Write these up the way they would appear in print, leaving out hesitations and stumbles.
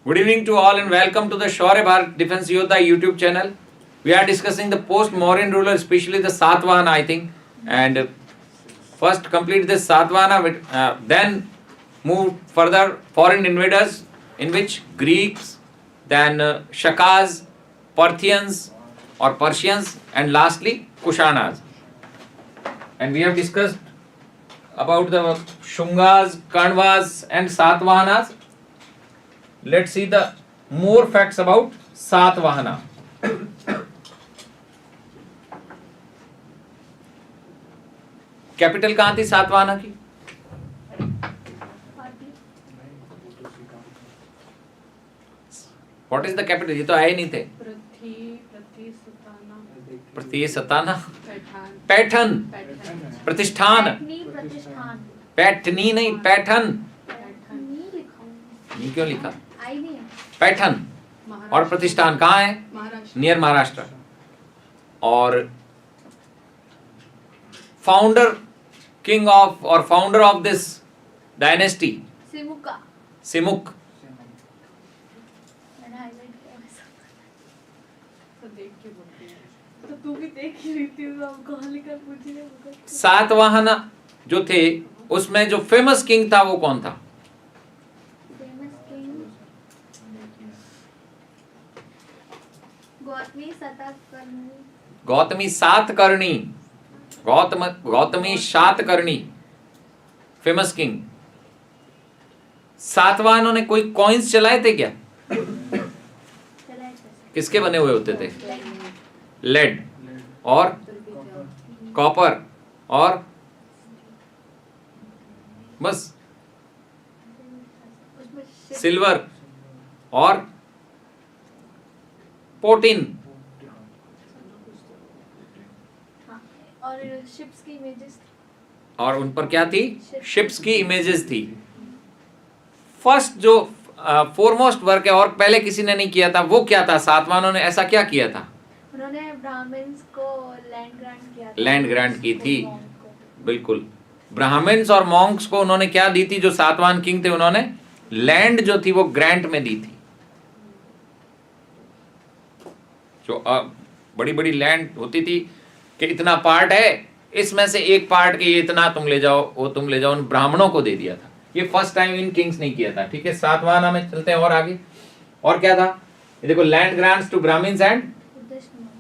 Good evening to all and welcome to the Shaurya Bharat Defense Yodha YouTube channel. We are discussing the post-Mauryan ruler, especially the Satvahana, I think. And first complete this Satvahana, then move further foreign invaders, in which Greeks, then Shakas, Parthians or Persians, and lastly Kushanas. And we have discussed about the Shungas, Kanvas and Satvahanas. Let's see the more facts about Satvahana. Capital कहाँ थी सातवाहना की? What is the capital? ये तो आए नहीं थे. प्रतिसताना, पैठन, प्रतिष्ठान, पैठनी नहीं, पैठन. ये क्यों लिखा? पैठन और प्रतिष्ठान कहाँ है? नियर महाराष्ट्र. और फाउंडर किंग ऑफ और founder of this dynasty Simuka. Satavahana जो थे उसमें जो फेमस किंग था वो कौन था? गौतमी सातकर्णी. Gautami Satakarni famous king. सातवाहनों ने कोई कॉइन्स चलाए थे क्या? किसके बने हुए होते थे? लेड और कॉपर और बस सिल्वर और पोटिन और शिप्स की इमेजेस. और उन पर क्या थी? शिप्स की इमेजेस थी. फर्स्ट जो फोरमोस्ट वर्क है और पहले किसी ने नहीं किया था वो क्या था? सातवाहनों ने ऐसा क्या किया था? उन्होंने ब्राह्मण्स को लैंड ग्रांट किया था. लैंड ग्रांट की थी, बिल्कुल. ब्राह्मण्स और मॉन्क्स को उन्होंने क्या दी थी? जो सातवाहन किंग थे उन्होंने लैंड जो थी वो ग्रांट में दी थी. जो बड़ी बड़ी लैंड होती थी कि इतना पार्ट है, इसमें से एक पार्ट के ये इतना तुम ले जाओ, वो तुम ले जाओ, उन ब्राह्मणों को दे दिया था. ये फर्स्ट टाइम इन किंग्स ने किया था. ठीक है, सातवाहना में चलते हैं और आगे. और क्या था? ये देखो, land grants to Brahmans and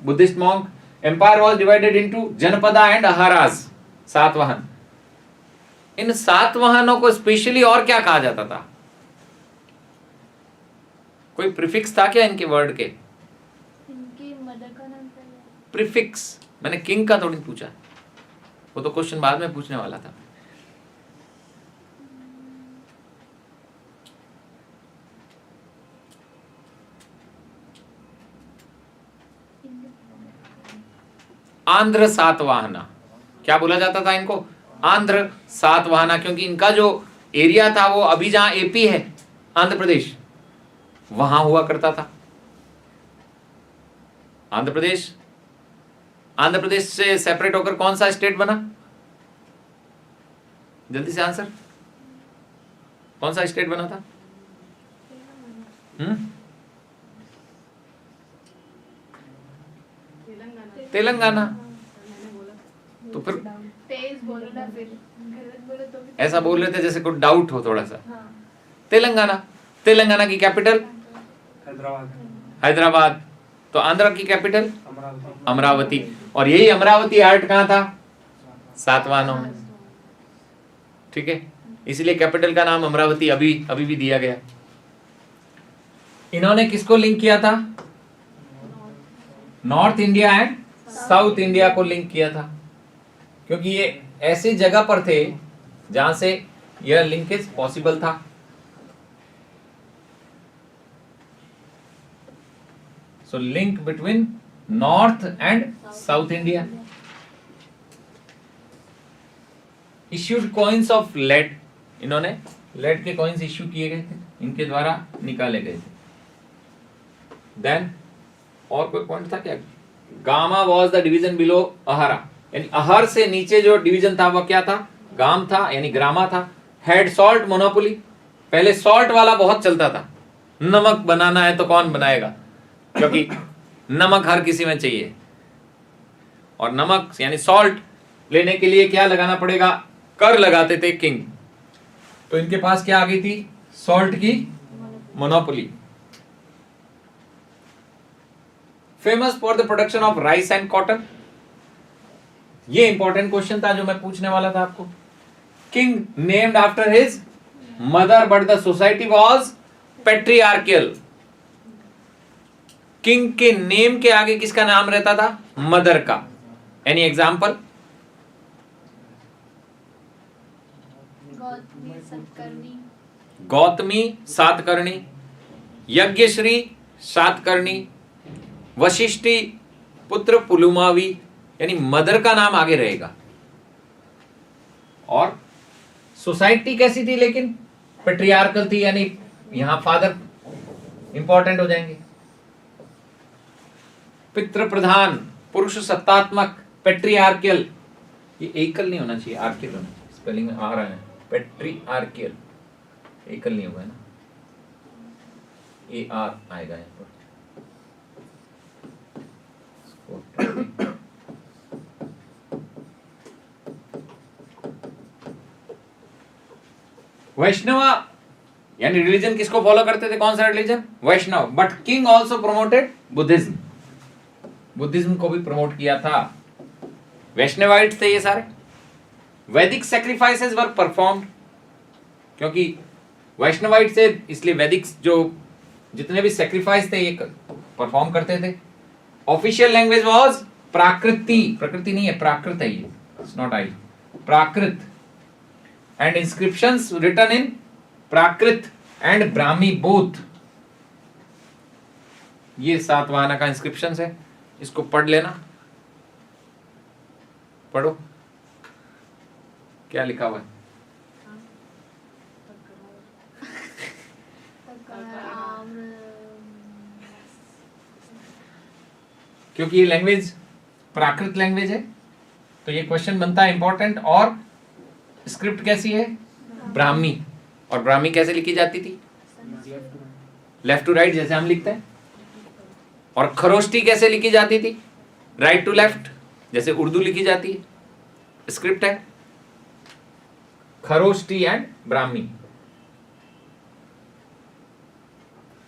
Buddhist monk. Empire was divided into janapadas and aharas. Satavahana. इन सातवाहनों को स्पेशली और क्या कहा जाता था? कोई प्रीफिक्स था क्या इनके वर्ड के? इनकी मदर का नाम क्या है? प्रीफिक्स. मैंने किंग का थोड़ी पूछा, वो तो क्वेश्चन बाद में पूछने वाला था. आंध्र सातवाहना. क्या बोला जाता था इनको? आंध्र सातवाहना. क्योंकि इनका जो एरिया था वो अभी जहां एपी है, आंध्र प्रदेश, वहां हुआ करता था. आंध्र प्रदेश. आंध्र प्रदेश से सेपरेट होकर कौन सा स्टेट बना? जल्दी से आंसर. कौन सा स्टेट बना था? तेलंगाना. तो फिर तेज बोलो ना, फिर गलत बोलो तो भी ऐसा बोल रहे थे जैसे कुछ डाउट हो थोड़ा सा. तेलंगाना. तेलंगाना की कैपिटल हैदराबाद. तो आंध्र की कैपिटल अमरावती. और यही अमरावती आर्ट कहाँ था? सातवाहनों में. ठीक है, इसलिए कैपिटल का नाम अमरावती अभी भी दिया गया. इन्होंने किसको लिंक किया था? North India and south India को लिंक किया था. क्योंकि ये ऐसी जगह पर थे जहां से यह लिंकेज पॉसिबल था. So link between North and South India. Issued coins of lead. इन्होंने lead के coins issue किए गए थे, इनके द्वारा निकाले गए थे. Then और कोई पॉइंट था क्या? Gamma was the division below अहारा. यानी अहर से नीचे जो डिवीजन था वह क्या था? गाम था, यानी ग्रामा था. Had salt monopoly. पहले सॉल्ट वाला बहुत चलता था. नमक बनाना है तो कौन बनाएगा, क्योंकि नमक हर किसी में चाहिए, और नमक यानी सॉल्ट लेने के लिए क्या लगाना पड़ेगा, कर लगाते थे किंग। तो इनके पास क्या आ गई थी, सॉल्ट की monopoly. Famous for the production of rice and cotton, ये इंपॉर्टेंट क्वेश्चन था जो मैं पूछने वाला था आपको। King named after his mother but the society was patriarchal. King के नेम के आगे किसका नाम रहता था, मदर का। Any example? गौतमी सतकर्णी, गौतमी सातकर्णी, यज्ञश्री सातकर्णी, वशिष्ठी पुत्र पुलुमावी, यानी मदर का नाम आगे रहेगा। और सोसाइटी कैसी थी, लेकिन पेट्रियार्कल थी, यानी यहां फादर इंपॉर्टेंट हो जाएंगे। पितृ प्रधान, पुरुष सत्तात्मक, पेट्रियार्कियल, ये एकल नहीं होना चाहिए, आर्कियल होना चाहिए, स्पेलिंग में आ रहा है पेट्रियार्कियल, एकल नहीं होगा ना, ए आर आएगा यहाँ पर। वैष्णव यानी रिलीजन किसको फॉलो करते थे, कौन सा religion, Vaishnav. But king also promoted Buddhism, Buddhism को भी प्रमोट किया था। वैष्णवाइट थे ये सारे। वैदिक सैक्रिफाइसेस वर परफॉर्म्ड, क्योंकि वैष्णवाइट से इसलिए वैदिक जो जितने भी सैक्रिफाइस थे ये परफॉर्म करते थे। ऑफिशियल लैंग्वेज वाज प्राकृति, प्रकृति नहीं है, प्राकृत है ये, it's not I, Prakrit. And inscriptions written इन प्राकृत एंड ब्राह्मी बोथ। ये सातवाहना का इंस्क्रिप्शन है, इसको पढ़ लेना, पढ़ो क्या लिखा हुआ है। क्योंकि ये लैंग्वेज प्राकृत लैंग्वेज है तो ये क्वेश्चन बनता है इंपॉर्टेंट। और स्क्रिप्ट कैसी है, ब्राह्मी। और ब्राह्मी कैसे लिखी जाती थी, लेफ्ट टू राइट जैसे हम लिखते हैं। और खरोष्टी कैसे लिखी जाती थी, राइट टू लेफ्ट जैसे उर्दू लिखी जाती है। स्क्रिप्ट है Kharosthi and Brahmi.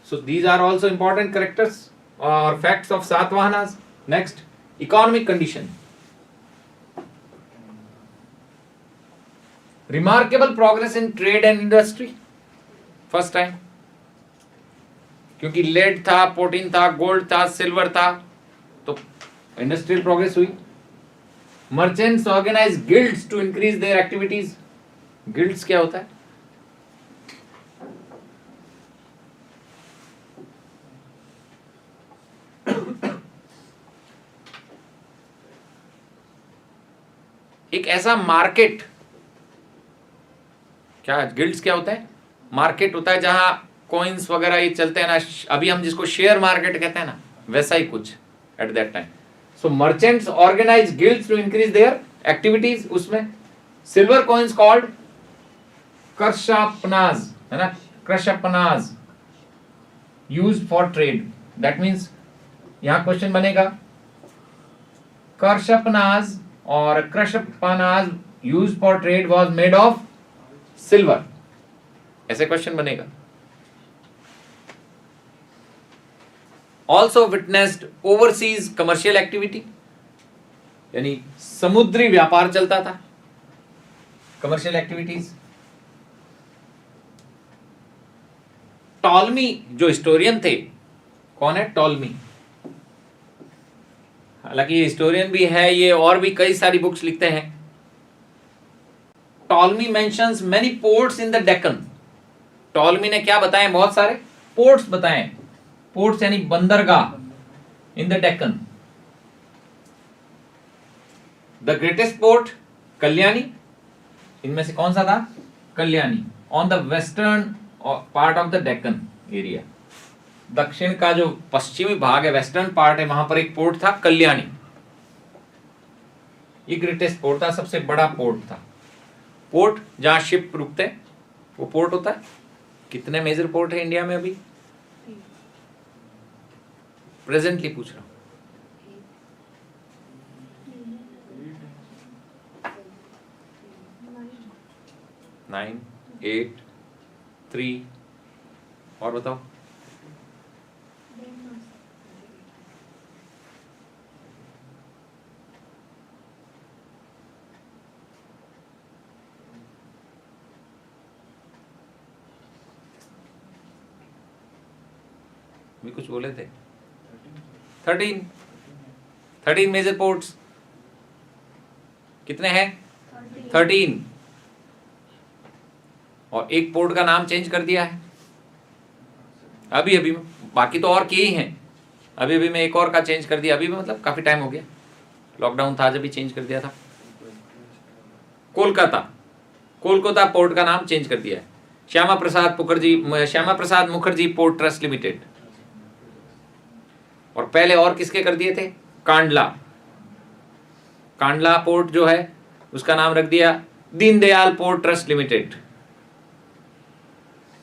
So these are also important characters or facts of Satavahanas. Next, economic condition. Remarkable progress in trade and industry. First time. क्योंकि लेड था, प्रोटीन था, गोल्ड था, सिल्वर था, तो इंडस्ट्रियल प्रोग्रेस हुई। Merchants organise guilds to increase their activities. Guilds क्या होता है, एक ऐसा मार्केट, क्या गिल्ड्स क्या होता है, मार्केट होता है जहां कॉइन्स वगैरह ये चलते हैं ना, अभी हम जिसको शेयर मार्केट कहते हैं ना, वैसा ही कुछ at that time. So merchants organise guilds to increase their activities. उसमें सिल्वर कॉइन्स कॉल्ड कर्शपनाज, है ना, karshapanas, used for trade. That means यहां क्वेश्चन बनेगा कर्शपनाज और karshapanas used for trade was made of silver, ऐसे क्वेश्चन बनेगा। Also witnessed overseas commercial activity, यानी समुद्री व्यापार चलता था, कमर्शियल एक्टिविटीज। टॉलमी जो हिस्टोरियन थे, कौन है टॉलमी, हालांकि ये हिस्टोरियन भी है ये, और भी कई सारी बुक्स लिखते हैं। Ptolemy mentions many ports in the Deccan. Ptolemy ने क्या बताए, बहुत सारे पोर्ट्स बताए। पोर्ट्स यानी बंदरगाह in the Deccan. The greatest port Kalyani, इनमें से कौन सा था, Kalyani, on the western part of the Deccan area. दक्षिण का जो पश्चिमी भाग है, वेस्टर्न पार्ट है, वहां पर एक पोर्ट था कल्याणी। ये ग्रेटेस्ट पोर्ट था, सबसे बड़ा पोर्ट था। पोर्ट जहां शिप रुकते हैं वो पोर्ट होता है। कितने मेजर पोर्ट है इंडिया में अभी, प्रेजेंटली पूछ रहा हूँ। 9, 8, 3 और बताओ। भी कुछ बोले थे। 13 मेजर पोर्ट्स कितने हैं? 13। और एक पोर्ट का नाम चेंज कर दिया है अभी अभी में। बाकी तो और किए ही हैं, अभी अभी में एक और का चेंज कर दिया। अभी में मतलब काफी टाइम हो गया, लॉकडाउन था जब भी चेंज कर दिया था। कोलकाता पोर्ट का नाम चेंज कर दिया है। Shyama Prasad Mukherjee port trust limited. और पहले और किसके कर दिए थे? कांडला पोर्ट जो है उसका नाम रख दिया दीनदयाल पोर्ट ट्रस्ट लिमिटेड।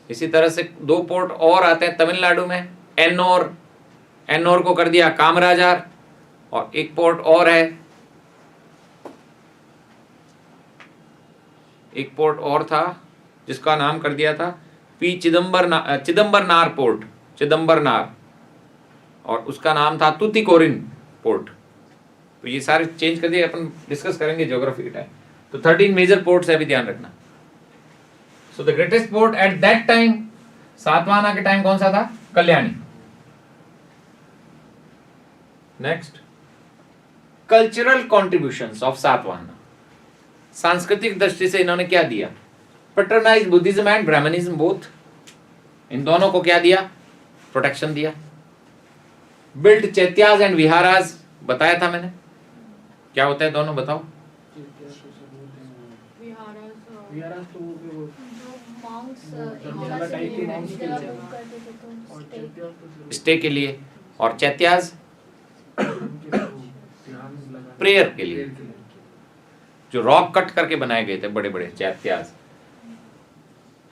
इसी तरह से 2 पोर्ट और आते हैं तमिलनाडु में, एन्नोर को कर दिया कामराजार। और एक पोर्ट और है, एक पोर्ट और था जिसका नाम कर दिया था पी चिदम्बरनार पोर्ट, चिदम्बरनार, और उसका नाम था तुतिकोरिन पोर्ट। तो ये सारे चेंज कर दिए, अपन डिस्कस करेंगे ज्योग्राफी के टाइम। तो 13 मेजर पोर्ट्स है, भी ध्यान रखना। So the greatest port at that time, Satavahana के टाइम कौन सा था? Kalyani. Next, cultural contributions of Satavahana. सांस्कृतिक दृष्टि से इन्होंने क्या दिया? Patronise Buddhism and Brahmanism both, इन दोनों को क्या दिया? प्रोटेक्शन दिया। बिल्ड चैत्याज एंड विहाराज, बताया था मैंने, क्या होता है दोनों बताओ। स्टे के लिए, और चैत्याज प्रेयर के लिए, जो रॉक कट करके बनाए गए थे बड़े बड़े चैत्याज।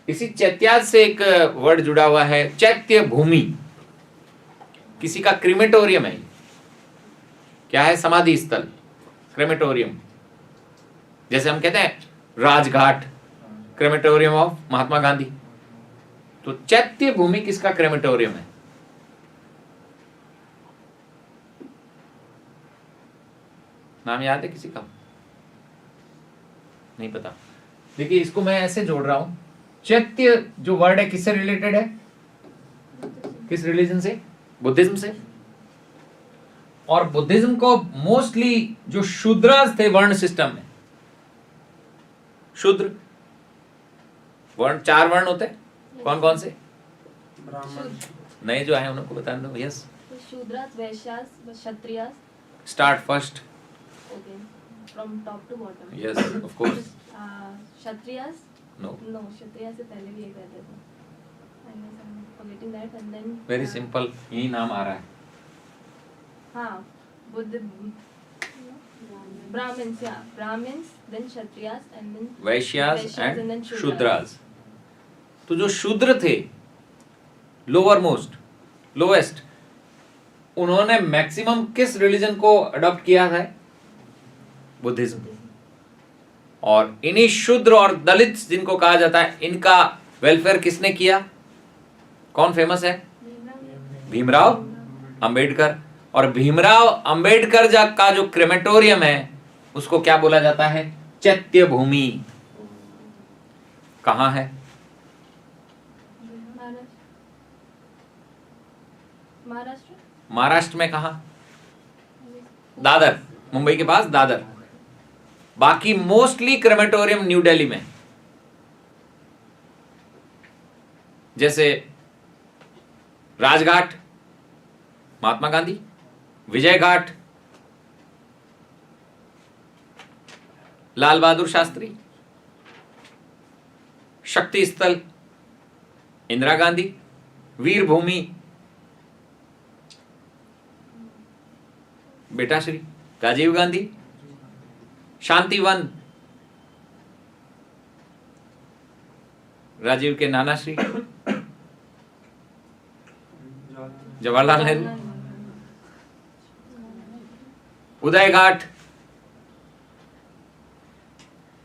इसी चैत्याज से एक वर्ड जुड़ा हुआ है, चैत्य भूमि। किसी का क्रिमेटोरियम है, क्या है? समाधि स्थल, क्रेमेटोरियम। जैसे हम कहते हैं राजघाट, क्रेमेटोरियम ऑफ महात्मा गांधी। तो चैत्य भूमि किसका क्रेमेटोरियम है? नाम याद है किसी का? नहीं पता। देखिए इसको मैं ऐसे जोड़ रहा हूं, चैत्य जो वर्ड है किससे रिलेटेड है? किस रिलीजन से? बुद्धिज्म से। और बुद्धिज्म को मोस्टली जो शूद्रास थे वर्ण सिस्टम में, शूद्र वर्ण 4 वर्ण होते हैं, कौन कौन से? नए जो आए उनको बता दो। Yes, Shudras, Vaishyas, Kshatriyas. Start first. Okay, from top to bottom. Yes of course. Kshatriyas, no, Kshatriyas से पहले भी एक रहते थे। forgetting that, and then very simple, यही नाम आ रहा है। हाँ, बुद्ध, ब्राह्मण्स, या Brahmins, then Kshatriyas, and then Vaishyas and and then Shudras. तो जो शूद्र थे, लोअर मोस्ट, लोएस्ट, उन्होंने मैक्सिमम किस रिलीजन को अडॉप्ट किया है? बुद्धिज्म। और इन्हीं शूद्र और दलित जिनको कहा जाता है, इनका वेलफेयर किसने किया? कौन फेमस है? भीमराव अंबेडकर। और भीमराव अंबेडकर का जो क्रेमेटोरियम है उसको क्या बोला जाता है? चैत्य भूमि। कहां है? महाराष्ट्र में। कहां? दादर, मुंबई के पास दादर। बाकी मोस्टली क्रेमेटोरियम न्यू दिल्ली में, जैसे राजघाट महात्मा गांधी, विजय घाट लाल बहादुर शास्त्री, शक्ति स्थल इंदिरा गांधी, वीर भूमि बेटा श्री राजीव गांधी, शांतिवन राजीव के नाना श्री जवाहरलाल नेहरू, उदय घाट,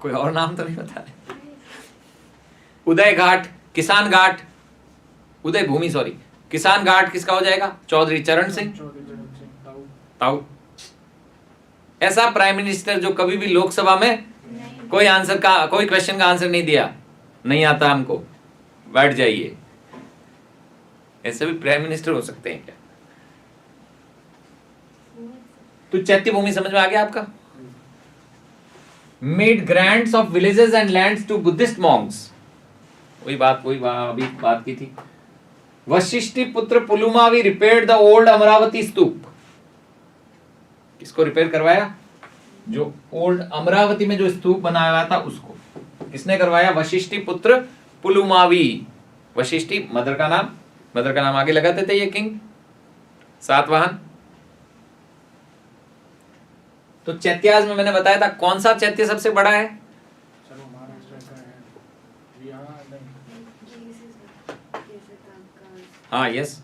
कोई और नाम तो नहीं बता रहे। उदय घाट, किसान घाट, उदय भूमि सॉरी, किसान घाट किसका हो जाएगा? चौधरी चरण सिंह ताऊ। ऐसा प्राइम मिनिस्टर जो कभी भी लोकसभा में कोई क्वेश्चन का आंसर नहीं दिया, नहीं आता हमको, बैठ जाइए। ऐसे भी प्राइम मिनिस्टर हो सकते हैं क्या? तो चैत्य भूमि समझ में आ गया आपका? Made grants of villages and lands to Buddhist monks, वही अभी बात की थी। Vashishthi Putra Pulumavi repaired the old Amaravati stupa, किसको रिपेयर करवाया? जो ओल्ड अमरावती में जो स्तूप बनाया हुआ था उसको किसने करवाया? वशिष्ठी पुत्र पुलुमावी। वशिष्ठी मदर का नाम आगे लगाते थे ये किंग सातवाहन। तो चैत्याज में मैंने बताया था कौन सा चैत्य सबसे बड़ा है? हाँ यस,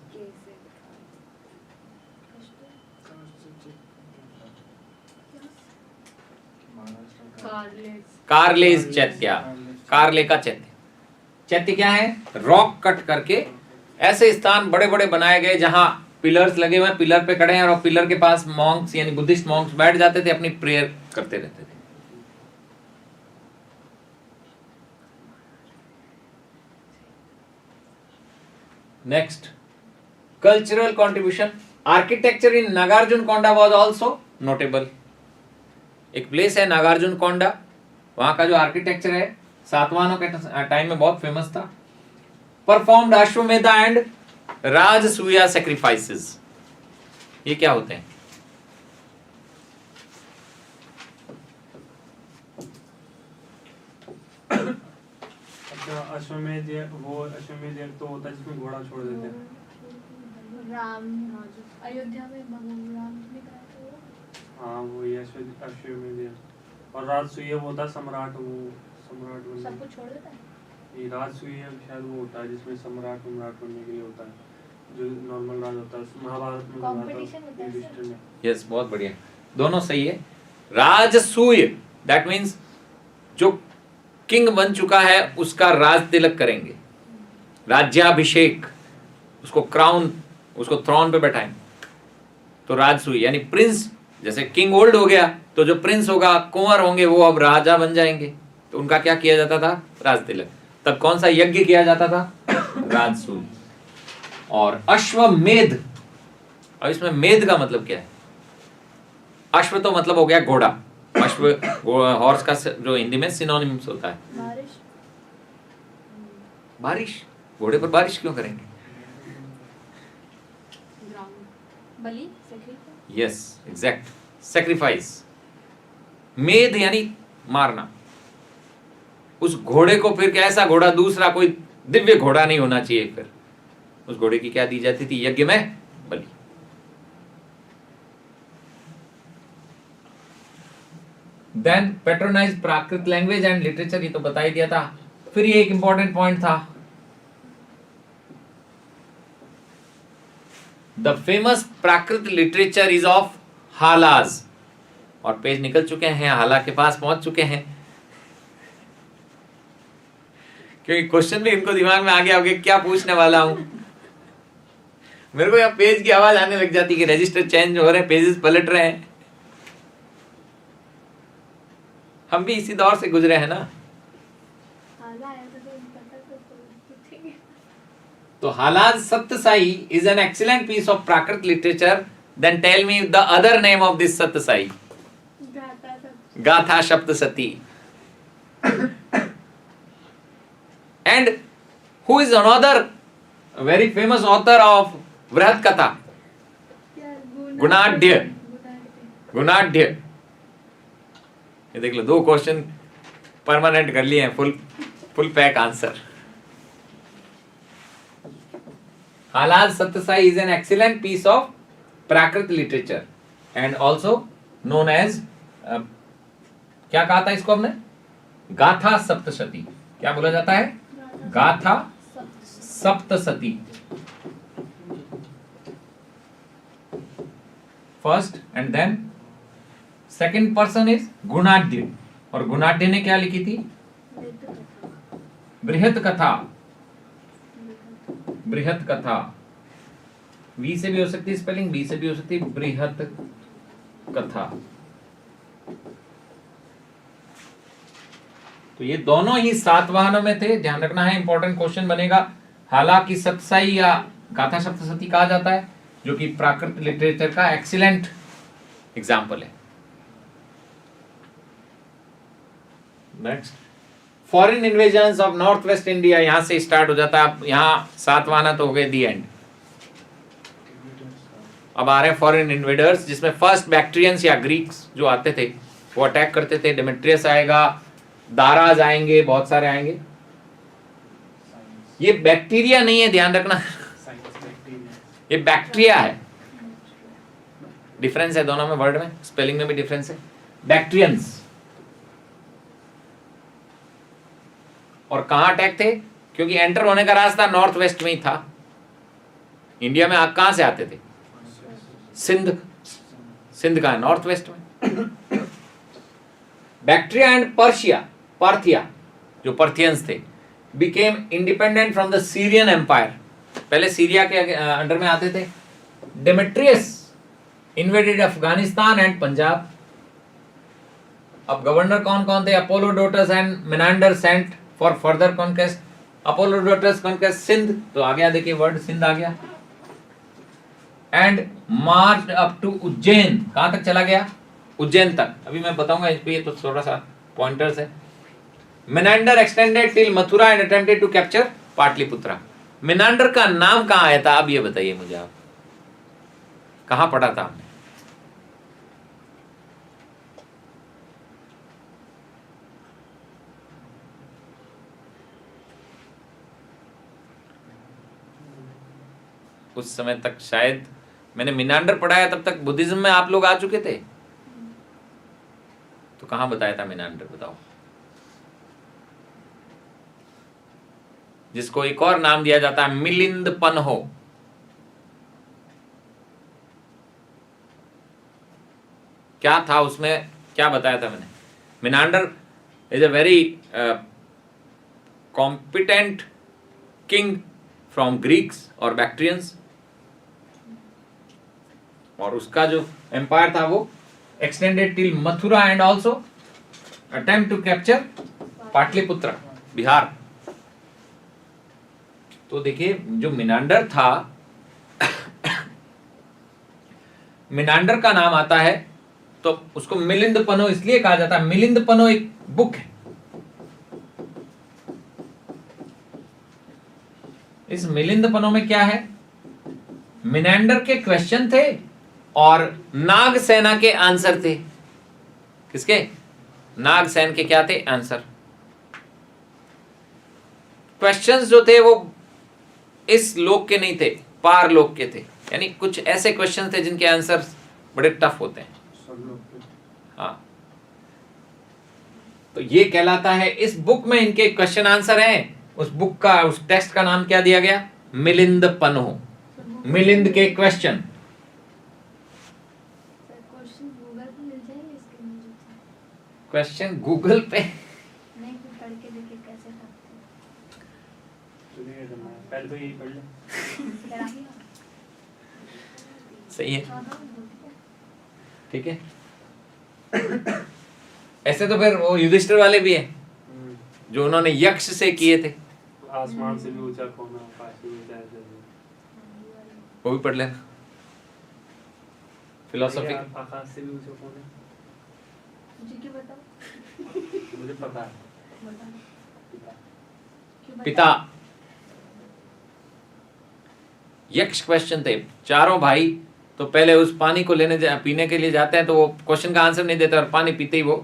कार्लेज चैत्य, कार्ले का चैत्य। चैत्य क्या है? रॉक कट करके ऐसे स्थान बड़े बड़े बनाए गए जहां पिलर्स लगे हुए हैं, पिलर पे खड़े हैं और पिलर के पास मॉन्क्स यानी बुद्धिस्ट मॉन्क्स बैठ जाते थे, अपनी प्रेयर करते रहते थे। Next, cultural contribution. Architecture in Nagarjunakonda was also notable. एक प्लेस है नागार्जुनकोंडा, वहां का जो आर्किटेक्चर है सातवाहनों के टाइम में बहुत फेमस था। परफॉर्म्ड अश्वमेधा एंड राजसूया सैक्रिफाइसेस, ये क्या होते हैं? अश्वमेध तो होता है जिसमें घोड़ा छोड़ देते हैं। राम अयोध्या में भगवान राम ने कहा था वो। हाँ वही अश्वमेध। और राजसूय वो होता है सम्राट सब कुछ छोड़ देता है। ये राजसूय शायद वो होता है जिसमें सम्राट बनने के लिए होता है, जो नॉर्मल राज होता है महाभारत में कंपटीशन होता है। यस, बहुत बढ़िया, दोनों सही है। राजसूय दैट मींस जो किंग बन चुका है उसका राज तिलक करेंगे, राज्याभिषेक, उसको क्राउन, उसको थ्रोन पे बैठाएंगे, तो राजसूय यानी प्रिंस। जैसे किंग ओल्ड हो गया तो जो प्रिंस होगा, कुंवर होंगे, वो अब राजा बन जाएंगे, तो उनका क्या किया जाता था? राज तिलक। तब कौन सा यज्ञ किया जाता था? राजसूय। और अश्वमेध, अब इसमें मेध का मतलब क्या है? अश्व तो मतलब हो गया घोड़ा, अश्व हॉर्स का जो हिंदी में सिनोनिम्स होता है। बारिश, घोड़े पर बारिश क्यों करेंगे? बलि, यस एग्जैक्ट, सैक्रिफाइस। मेध यानी मारना। उस घोड़े को फिर कैसा घोड़ा? दूसरा कोई दिव्य घोड़ा नहीं होना चाहिए, फिर उस घोड़े की क्या दी जाती थी यज्ञ में? बलि। Then patronise Prakrit language and literature, ये तो बता ही दिया था। फिर ये एक इंपॉर्टेंट पॉइंट था, the famous Prakrit literature is of Hala's. और पेज निकल चुके हैं, हाला के पास पहुंच चुके हैं, क्योंकि क्वेश्चन भी इनको दिमाग में आ गया होगा क्या पूछने वाला हूं। मेरे को यहाँ पेज की आवाज आने लग जाती कि रजिस्टर चेंज हो रहे हैं, पेजेस पलट रहे हैं। हम भी इसी दौर से गुजरे हैं ना। तो Hala's Sattasai is an excellent piece of Prakrit literature. Then tell me the other name of this Sattasai. Gatha Saptashati. And who is another very famous author of Vrihad Katha? Gunadhya. Gunadhya, ये देख लो, 2 क्वेश्चन परमानेंट कर लिए हैं, full pack answer. Hala's Sattasai is an excellent piece of Prakrit literature and also known as क्या कहा था इसको हमने? गाथा सप्तशती। क्या बोला जाता है? Gatha Saptashati. First and then second person is Gunadhya, और गुणाढ्य ने क्या लिखी थी? बृहत कथा। बृहत कथा, वी से भी हो सकती है स्पेलिंग, बी से भी हो सकती है, बृहत कथा। तो ये दोनों ही सातवाहनों में थे, ध्यान रखना है, इंपॉर्टेंट क्वेश्चन बनेगा। हालांकि सतसाई या गाथा सप्तशती कहा जाता है, जो कि प्राकृत लिटरेचर का एक्सीलेंट एग्जाम्पल है। Next, foreign invasions of north west India, यहां से स्टार्ट हो जाता है। अब यहाँ सातवाहना तो हो गए दी एंड। अब आ रहे हैं फॉरेन इन्वेडर्स, जिसमें फर्स्ट बैक्ट्रियंस या ग्रीक्स जो आते थे वो अटैक करते थे। डेमेट्रियस आएगा, दाराज आएंगे, बहुत सारे आएंगे। ये बैक्टीरिया नहीं है, ध्यान रखना, ये बैक्टीरिया है। डिफरेंस है दोनों में, वर्ड में, स्पेलिंग में भी डिफरेंस है। बैक्टीरियंस। और कहां अटैक थे? क्योंकि एंटर होने का रास्ता नॉर्थ वेस्ट में ही था। इंडिया में कहां से आते थे? सिंध। सिंध का है नॉर्थ वेस्ट में। बैक्ट्रिया एंड पर्शिया, पार्थिया, जो पर्थियंस थे, became independent from the Syrian empire. पहले सीरिया के अंडर में आते थे। Demetrius invaded Afghanistan and Punjab. अब गवर्नर कौन कौन थे? Apollodotus and Menander sent for further conquest. Apollodotus conquest Sindh, तो आ गया, देखिए वर्ड सिंध आ गया। And march up to Ujjain, कहां तक चला गया? उज्जैन तक। अभी मैं बताऊंगा इस पे, तो थोड़ा सा पॉइंटर्स है। Menander extended till Mathura and attempted to capture Pataliputra. Menander का नाम कहां आया था? अब ये बताइए मुझे, आप कहां पढ़ा था आपने? उस समय तक शायद मैंने मिनांडर पढ़ाया, तब तक बुद्धिज्म में आप लोग आ चुके थे। तो कहां बताया था मिनांडर, बताओ। जिसको एक और नाम दिया जाता है मिलिंद पन्हो। क्या था उसमें, क्या बताया था मैंने? Menander is a very competent king from Greeks और बैक्ट्रियंस, और उसका जो एम्पायर था वो extended till Mathura and also attempt to capture Pataliputra, Bihar. तो देखिए, जो मिनांडर था, मिनांडर का नाम आता है तो उसको मिलिंद पन्हो इसलिए कहा जाता है। मिलिंद पन्हो एक बुक है। इस मिलिंद पन्हो में क्या है? मिनांडर के क्वेश्चन थे और नागसेना के आंसर थे। किसके? नागसेन के क्या थे? आंसर। क्वेश्चंस जो थे वो इस लोक के नहीं थे, पार लोक के थे। यानी कुछ ऐसे क्वेश्चन थे जिनके आंसर बड़े टफ होते हैं। हाँ, तो ये कहलाता है, इस बुक में इनके क्वेश्चन आंसर हैं। उस बुक का, उस टेक्स्ट का नाम क्या दिया गया? मिलिंद पन्हो। मिलिंद के क्वेश्चन। क्वेश्चन गूगल पे नहीं, पढ़ के देखिए कैसे पहले तो यही पढ़ ले। सही है, ठीक है। ऐसे तो फिर वो युधिष्ठिर वाले भी हैं जो उन्होंने यक्ष से किए थे। आसमान से भी ऊंचा कौन है, आकाश से भी ऊंचा है, वो भी पढ़ लेना। फिलोसफी, आकाश से भी ऊंचा कौन है? मुझे क्यों बताओ? मुझे पता है। पिता। यक्ष क्वेश्चन थे। चारों भाई तो पहले उस पानी को पीने के लिए जाते हैं, तो वो क्वेश्चन का आंसर नहीं देते और पानी पीते ही वो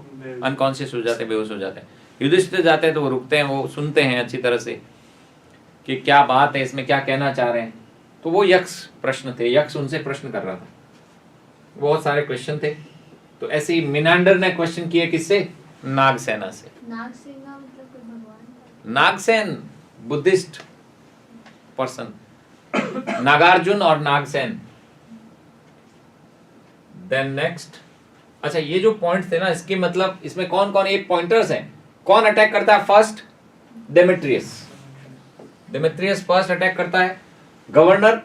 अनकॉन्शियस हो जाते हैं, बेहोश हो जाते हैं। युधिष्ठिर जाते हैं तो वो रुकते हैं, वो सुनते हैं अच्छी तरह से कि क्या बात है, इसमें क्या कहना चाह रहे हैं। तो वो यक्ष प्रश्न थे, यक्ष उनसे प्रश्न कर रहा था। बहुत सारे क्वेश्चन थे। तो ऐसे ही मिनांडर ने क्वेश्चन किए, किससे? नागसेना से। नागसेना मतलब कोई भगवान? नागसेन बुद्धिस्ट पर्सन, नागार्जुन और नागसेन। देन नेक्स्ट अच्छा, ये जो पॉइंट्स थे ना, इसके मतलब इसमें कौन कौन एक पॉइंटर्स हैं, कौन अटैक करता है first? Demetrius. Demetrius first attack करता है। Governor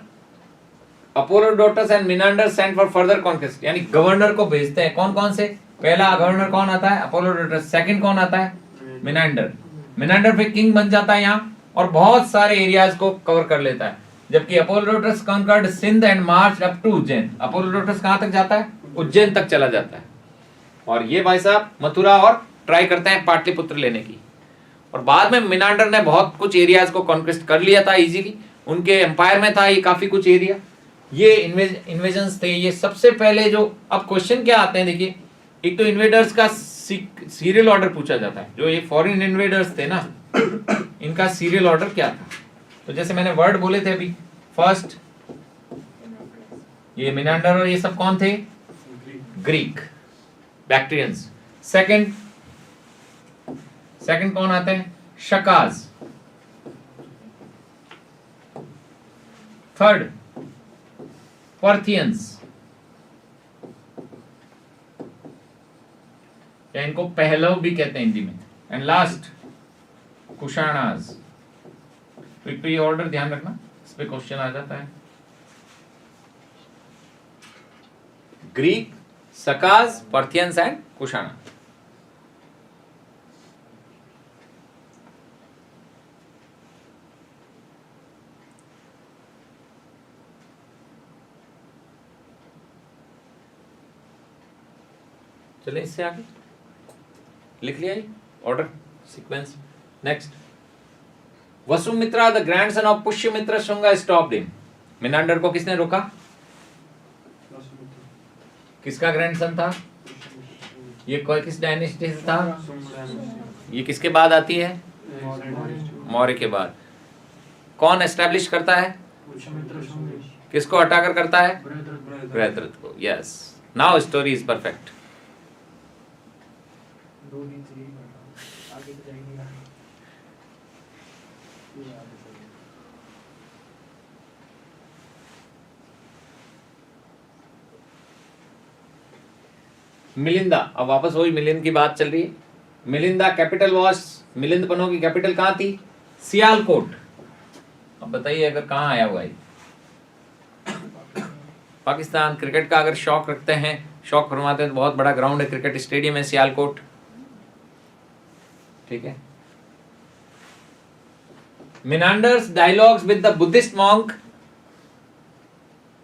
Apollodotus and Menander send for further conquest, यानी गवर्नर को भेजते हैं। कौन कौन से? पहला गवर्नर कौन आता है? अपोलोडोटस। सेकंड कौन आता है? मिनांडर। मिनांडर फिर किंग बन जाता है यहाँ और बहुत सारे एरियाज को कवर कर लेता है। जबकि Apollodotus conquered Sindh and march up to Ujjain. Apollodotus कहां तक जाता है? उज्जैन तक चला जाता है। और ये भाई साहब मथुरा और ट्राई करते हैं पाटलिपुत्र लेने की। और बाद में मिनांडर ने बहुत कुछ एरियाज को कॉन्क्वेस्ट कर लिया था इजीली, उनके एम्पायर में था ये काफी कुछ एरिया। ये इन्वेजन्स थे ये सबसे पहले जो। अब क्वेश्चन क्या आते हैं देखिए, एक तो इन्वेडर्स का सीरियल ऑर्डर पूछा जाता है। जो ये फॉरेन इन्वेडर्स थे ना, इनका सीरियल ऑर्डर क्या था? तो जैसे मैंने वर्ड बोले थे अभी, फर्स्ट ये मिनांडर और ये सब कौन थे? Greek, Bactrians. सेकंड कौन आते हैं? शकाज। थर्ड पर्थियंस, या इनको पहलव भी कहते हैं हिंदी में। And last Kushanas. तो एक तो ये ऑर्डर ध्यान रखना, इस पे क्वेश्चन आ जाता है। Greek, Sakas, Parthians and Kushana. चले इससे आगे लिख लिया ये order sequence. Next, Vasumitra the grandson of Pushyamitra Shunga stopped him. Menander को किसने रोका? किसका ग्रैंडसन था ये? किस डायनेस्टी से था ये? किसके बाद आती है? मौर्य के बाद। कौन एस्टेब्लिश करता है? किसको हटाकर करता है? बृहद्रथ को। Yes, now story is perfect. Melinda, अब वापस वही मिलिंद की बात चल रही है। मिलिंदा कैपिटल वॉज, मिलिंद पन्नों की कैपिटल कहाँ थी? सियालकोट। अब बताइए अगर कहाँ आया हुआ है? पाकिस्तान। क्रिकेट का अगर शौक रखते हैं, शौक फरमाते हैं, तो बहुत बड़ा ग्राउंड है, क्रिकेट स्टेडियम है सियालकोट। ठीक है। Menander's dialogues with the Buddhist monk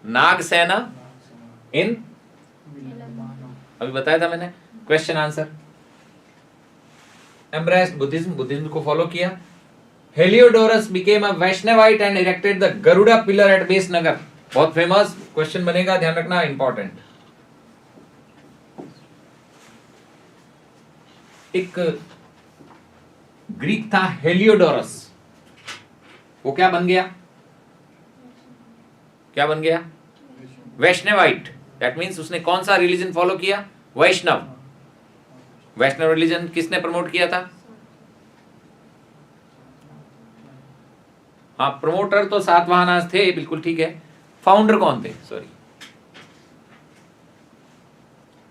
Nagasena in, अभी बताया था मैंने, question answer. Embraced Buddhism, Buddhism को फॉलो किया। Heliodorus became a Vaishnavite and erected the Garuda pillar at Besnagar. बहुत फेमस क्वेश्चन बनेगा, ध्यान रखना, इंपॉर्टेंट। एक ग्रीक था हेलियोडोरस, वो क्या बन गया? क्या बन गया? वैष्णवाइट। दैट मीन्स उसने कौन सा रिलीजन फॉलो किया? वैष्णव। वैष्णव रिलीजन किसने प्रमोट किया था? हाँ, प्रमोटर तो सातवाहनास थे, बिल्कुल ठीक है। फाउंडर कौन थे? सॉरी,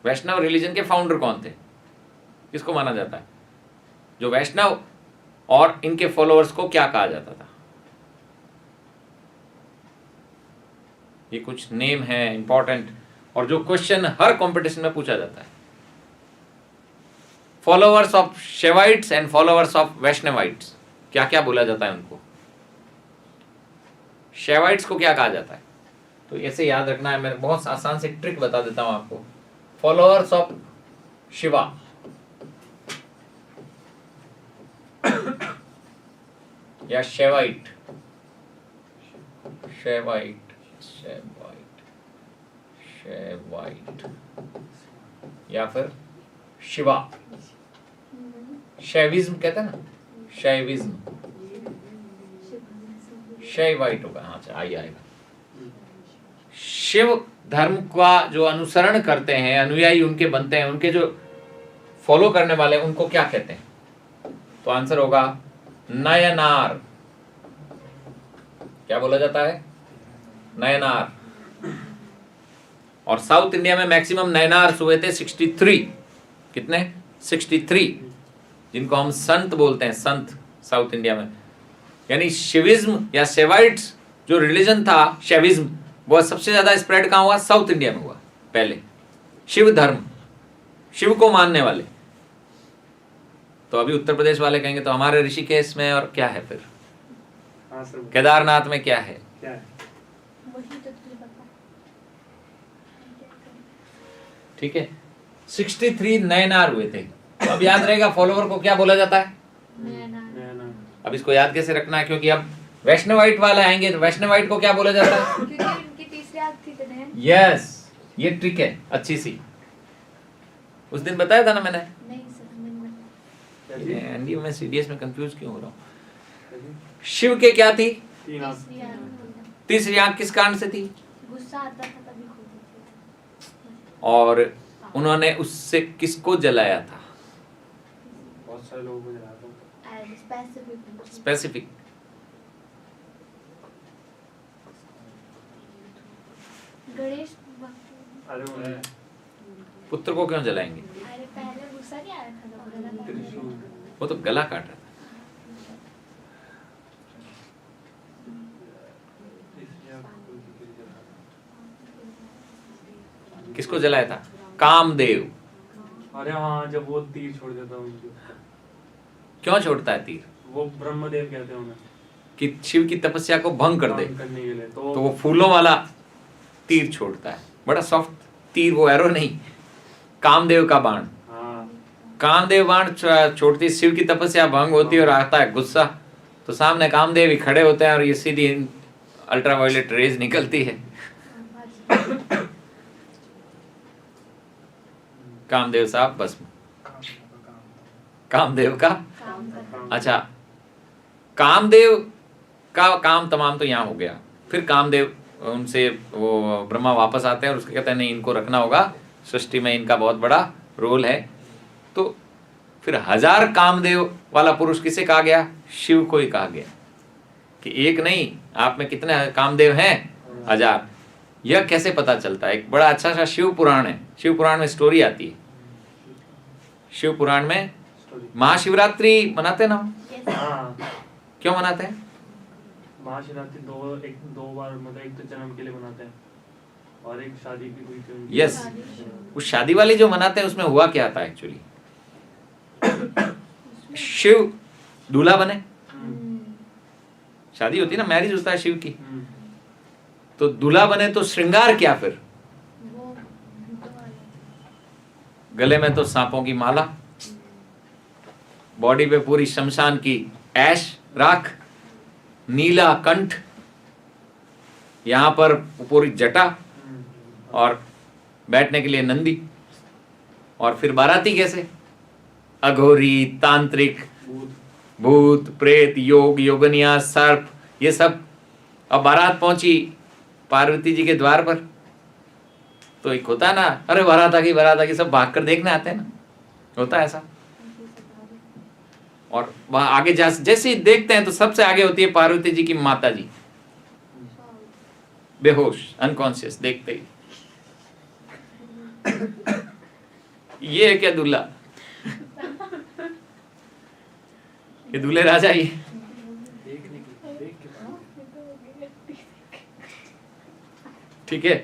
वैष्णव रिलीजन के फाउंडर कौन थे? किसको माना जाता है? जो वैष्णव और इनके फॉलोअर्स को क्या कहा जाता था? ये कुछ नेम है इंपॉर्टेंट, और जो क्वेश्चन हर कंपटीशन में पूछा जाता है। Followers of Shaivites and followers of Vaishnavites, क्या क्या बोला जाता है उनको? शेवाइट्स को क्या कहा जाता है? तो ऐसे याद रखना है, मैं बहुत आसान से ट्रिक बता देता हूं आपको। फॉलोअर्स ऑफ शिवा, या शेवाइट, शेवाइट, शेवाइट, शेवाइट, या फिर शिवा। शैविज्म कहते हैं ना, शैविज्म, शैवाइट होगा। हाँ, आएगा। शिव धर्म का जो अनुसरण करते हैं, अनुयायी उनके बनते हैं, उनके जो फॉलो करने वाले, उनको क्या कहते हैं? तो आंसर होगा नयनार। क्या बोला जाता है? नयनार। और साउथ इंडिया में मैक्सिमम नैनार्स हुए थे 63। कितने? 63, जिनको हम संत बोलते हैं, संत साउथ इंडिया में। यानी शिविज्म या शेवाइट्स जो रिलीजन था, शैविज्म, वो सबसे ज्यादा स्प्रेड कहाँ हुआ? साउथ इंडिया में हुआ पहले। शिव धर्म, शिव को मानने वाले। तो अभी उत्तर प्रदेश वाले कहेंगे तो हमारे ऋषिकेश में और क्या है फिर? हाँ सर, केदारनाथ में क्या है? क्या है? वही तो तुझे पता। ठीक है, 63 नैनार हुए थे। तो अब याद रहेगा फॉलोवर को क्या बोला जाता है। नैना। नैना। अब इसको याद कैसे रखना है, क्योंकि अब वैष्णवाइट वाला आएंगे तो वैष्णवाइट को क्या बोला जाता है। क्योंकि उनकी तीसरी आंख थी तो नैन। यस, ये ट्रिक है अच्छी सी, उस दिन बताया था ना मैंने। नहीं सर, नहीं पता। क्या जी? एनडीए में सीडीएस में कंफ्यूज क्यों हो रहा हूँ। क्या जी? शिव के क्या थी? 3 आंख। तीसरी आंख। तीसरी आंख किस कारण से थी? गुस्सा आता था तभी खो देते थे। और उन्होंने उससे किसको जलाया था? बहुत सारे लोगों को जलाता हूँ। And specific. स्पेसिफिक। गणेश भक्त। अरे वो पुत्र को क्यों जलाएंगे? अरे पहले गुस्सा नहीं आया था ना, गला त्रिशूल। वो तो गला काट रहा था। तीसरी आंख खोल के फिर जलाता हूँ। किसको जलाया था? कामदेव। अरे हाँ, जब वो तीर छोड़ देता है उनके ऊपर। क्यों छोड़ता है तीर? वो ब्रह्मदेव कहते हैं उन्हें, कि शिव की तपस्या को भंग कर दे, काम करने के लिए। तो वो फूलों वाला तीर छोड़ता है, बड़ा सॉफ्ट तीर, वो एरो नहीं, कामदेव का बाण। हाँ। कामदेव बाण छोड़ती, शिव की तपस्या भंग होती है और आता है गुस्सा, तो सामने कामदेव ही खड़े होते हैं और ये सीधी अल्ट्रावायलेट रेज निकलती है। कामदेव साहब भस्म। कामदेव का, काम करता। अच्छा, कामदेव का काम तमाम तो यहाँ हो गया। फिर कामदेव उनसे वो ब्रह्मा वापस आते हैं और उसके कहते हैं नहीं, इनको रखना होगा, सृष्टि में इनका बहुत बड़ा रोल है। तो फिर 1000 कामदेव वाला पुरुष किसे कहा गया? शिव को ही कहा गया कि एक नहीं, आप में कितने कामदेव हैं? 1000। यह कैसे पता चलता है? एक बड़ा अच्छा सा शिव पुराण है, शिव पुराण में स्टोरी आती है। शिव पुराण में स्टोरी। महाशिवरात्रि मनाते हैं ना हम? Yes. हाँ, क्यों मनाते हैं? महाशिवरात्रि दो बार, मतलब एक तो जन्म के लिए मनाते हैं और एक शादी की हुई थी उनकी। Yes. उस शादी वाली जो मनाते हैं उसमें हुआ क्या था एक्चुअली? शिव दूल्हा बने, हम्म, शादी होती है ना, मैरिज होता है शिव की, हम्म। तो दूल्हा बने तो श्रृंगार क्या फिर? वो भूतों वाला। गले में तो सांपों की माला, बॉडी पे पूरी शमशान की ऐश राख, नीला कंठ, यहाँ पर पूरी जटा और बैठने के लिए नंदी। और फिर बाराती कैसे? अघोरी, तांत्रिक, भूत। भूत, प्रेत, योग, योगनिया, सर्प, ये सब। अब बारात पहुंची पार्वती जी के द्वार पर, तो एक होता है ना, अरे बारात आ गई, सब भाग कर देखने आते हैं ना, होता है ऐसा। और वहां आगे जैसे ही देखते हैं तो सबसे आगे होती है पार्वती जी की माता जी, बेहोश, अनकॉन्शियस, देखते ही। ये है क्या दूल्हा? ये दूल्हे राजा ही। देखने की, देख के ठीक है,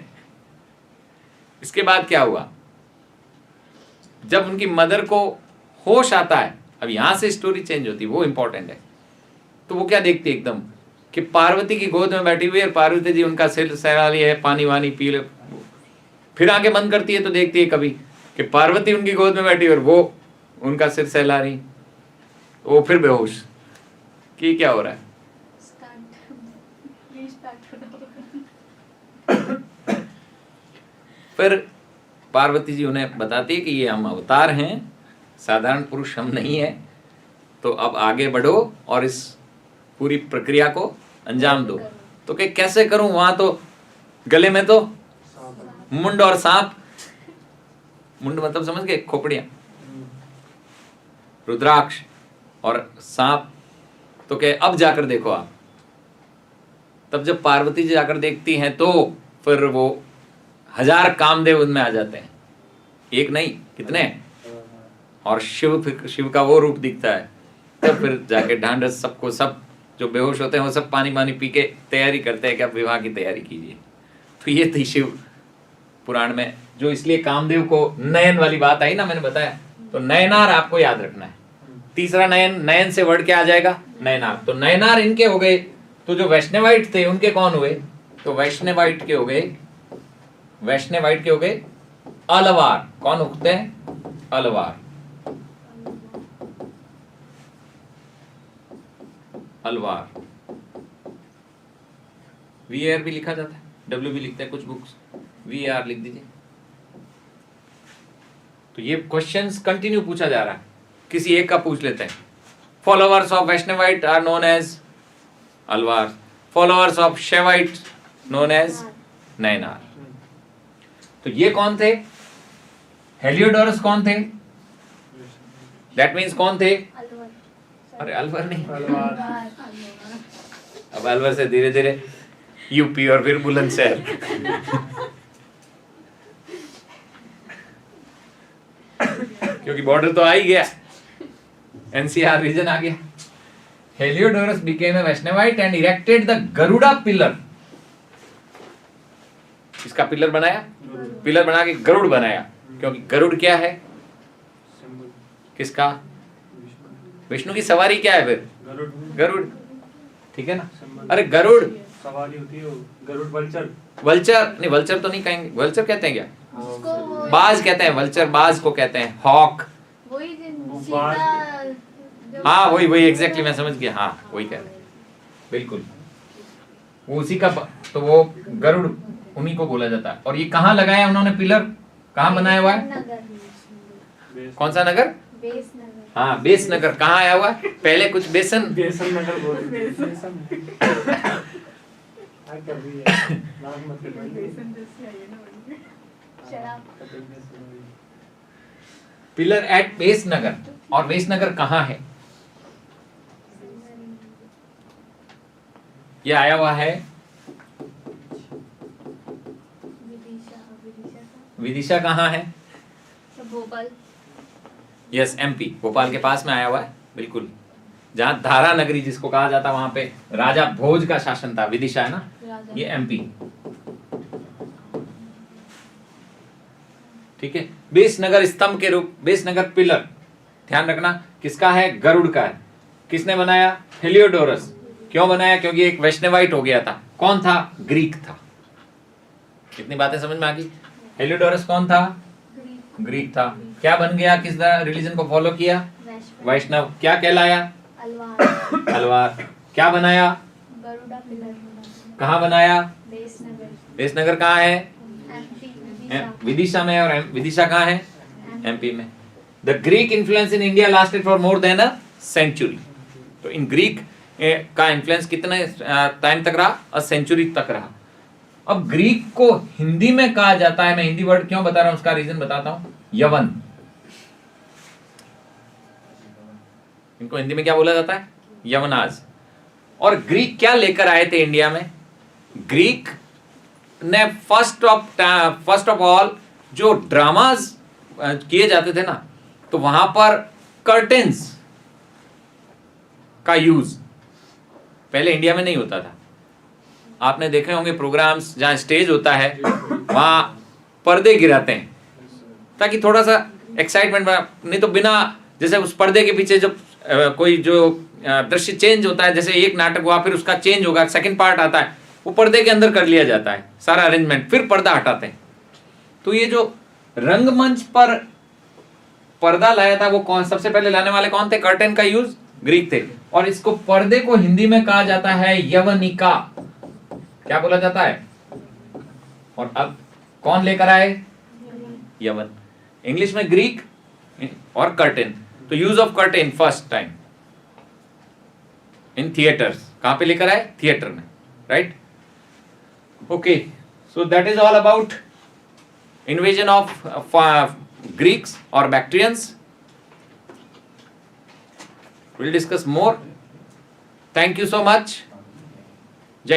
इसके बाद क्या हुआ? जब उनकी मदर को होश आता है, अब यहां से स्टोरी चेंज होती है, वो इंपॉर्टेंट है। तो वो क्या देखती है एकदम कि पार्वती की गोद में बैठी हुई है, पार्वती जी उनका सिर सहला रही है, पानी वानी पी ले। फिर आंखें बंद करती है तो देखती है कभी कि पार्वती उनकी गोद में बैठी है और वो उनका सिर सहला रही, वो फिर बेहोश कि क्या हो रहा है। फिर पार्वती जी उन्हें बताती है कि ये हम अवतार हैं, साधारण पुरुष हम नहीं है, तो अब आगे बढ़ो और इस पूरी प्रक्रिया को अंजाम दो। तो कि कैसे करूं? वहां तो गले में तो सांप। मुंड और सांप, मुंड मतलब समझ गए, खोपड़ियां, रुद्राक्ष और सांप। तो के अब जाकर देखो आप। तब जब पार्वती जी जाकर देखती हैं तो फिर वो 1000 कामदेव उनमें आ जाते हैं, एक नहीं कितने, और शिव का वो रूप दिखता है। तब फिर जाके ढांढस सबको, सब जो बेहोश होते हैं वो सब पानी पानी पी के तैयारी करते हैं कि अब विवाह की तैयारी कीजिए। तो ये थी शिव पुराण में, जो इसलिए कामदेव को नयन वाली बात आई ना, मैंने बताया, तो नयनार आपको याद रखना है। तीसरा नयन, नयन से वर्ड क्या आ जाएगा, नयनार। तो नयनार इनके हो गए। तो जो वैष्णवाइट थे उनके कौन हुए, तो वैष्णवाइट के हो गए, वैष्णवाइट के हो गए अलवार। कौन उगते हैं, अलवार। अलवार, VAR भी लिखा जाता है, W भी लिखते हैं कुछ बुक्स, VAR लिख दीजिए। तो ये क्वेश्चंस कंटिन्यू पूछा जा रहा है, किसी एक का पूछ लेते हैं। Followers of Vaishnavite are known as Alvar, followers of Shaivite known as Nayanar. तो ये कौन थे, हेलियोडोरस कौन थे, दैट मीन्स कौन थे, अरे अलवर नहीं, अब अलवर से धीरे धीरे यूपी और फिर बुलंदशहर। क्योंकि बॉर्डर तो आ ही गया, NCR रीजन आ गया। Heliodorus became a Vaishnavite and erected the Garuda pillar। इसका पिलर बनाया, पिलर बना के गरुड़ बनाया, क्योंकि गरुड़ क्या है, किसका, विष्णु की सवारी क्या है फिर, गरुड़, ठीक है ना। अरे गरुड़ सवारी होती है, गरुड़ वल्चर, वल्चर नहीं, वल्चर तो नहीं कहेंगे, वल्चर कहते हैं क्या, बाज कहते हैं, वल्चर बाज को कहते हैं, हॉक, हाँ वही वही एग्जैक्टली मैं समझ गया, हाँ वही कह रहे हैं, बिल्कुल वो उसी का। तो वो गरुड़ उन्हीं को बोला जाता है। और ये कहाँ लगाया उन्होंने पिलर, कहाँ बनाया हुआ है, कौन सा नगर, हाँ बेस नगर। कहाँ आया हुआ है, पहले कुछ बेसन, बेसन नगर बोलते पिलर एट बेस नगर। और बेस नगर कहाँ है, ये आया हुआ है विदिशा। कहाँ है, भोपाल, यस MP, भोपाल के पास में आया हुआ है, बिल्कुल। जहां धारा नगरी जिसको कहा जाता है, वहां पे राजा भोज का शासन था, विदिशा है ना, ये MP, ठीक है। बेस नगर स्तंभ के रूप, बेस नगर पिलर, ध्यान रखना किसका है, गरुड़ का है। किसने बनाया, हेलियोडोरस। क्यों बनाया, क्योंकि एक वैष्णवाइट हो गया था। कौन था, ग्रीक था। कितनी बातें समझ में आ गई। हेलियोडोरस कौन था, ग्रीक था। क्या बन गया, किस रिलीजन को फॉलो किया, वैष्णव। क्या कहलाया, अलवार। क्या बनाया, गरुड़ा पिलर, कहाँ बनाया, बेस नगर कहाँ है, MP, विदिशा में। और विदिशा कहाँ है, MP में। The Greek influence in India lasted for more than a century. तो इन ग्रीक का इन्फ्लुएंस कितने टाइम तक रहा, अ सेंचुरी तक रहा। अब ग्रीक को हिंदी में कहा जाता है, मैं हिंदी वर्ड क्यों बता रहा हूं उसका रीजन बताता हूं, यवन। इनको हिंदी में क्या बोला जाता है, यवनाज। और ग्रीक क्या लेकर आए थे इंडिया में, ग्रीक ने फर्स्ट ऑफ ऑल जो ड्रामाज किए जाते थे ना, तो वहां पर कर्टेन्स का यूज पहले इंडिया में नहीं होता था। आपने देखे होंगे प्रोग्राम्स जहां स्टेज होता है वहां पर्दे गिराते हैं ताकि थोड़ा सा एक्साइटमेंट बना, नहीं तो बिना, जैसे उस पर्दे के पीछे जब कोई जो दृश्य चेंज होता है, जैसे एक नाटक हुआ फिर उसका चेंज होगा, सेकंड पार्ट आता है, वो पर्दे के अंदर कर लिया जाता है सारा अरेंजमेंट, फिर पर्दा हटाते हैं। तो ये जो रंगमंच पर पर्दा लाया था वो कौन, सबसे पहले लाने वाले कौन थे, कर्टेन का यूज ग्रीक थे। और इसको पर्दे को हिंदी में कहा जाता है यवनिका। क्या बोला जाता है, और अब कौन लेकर आए, यवन। इंग्लिश में ग्रीक और कर्टेन। तो use of curtain first time in theatres, कहां पे लेकर आए, थिएटर में, right. Okay, so that is all about invasion of Greeks or Bactrians. We'll discuss more. Thank you so much.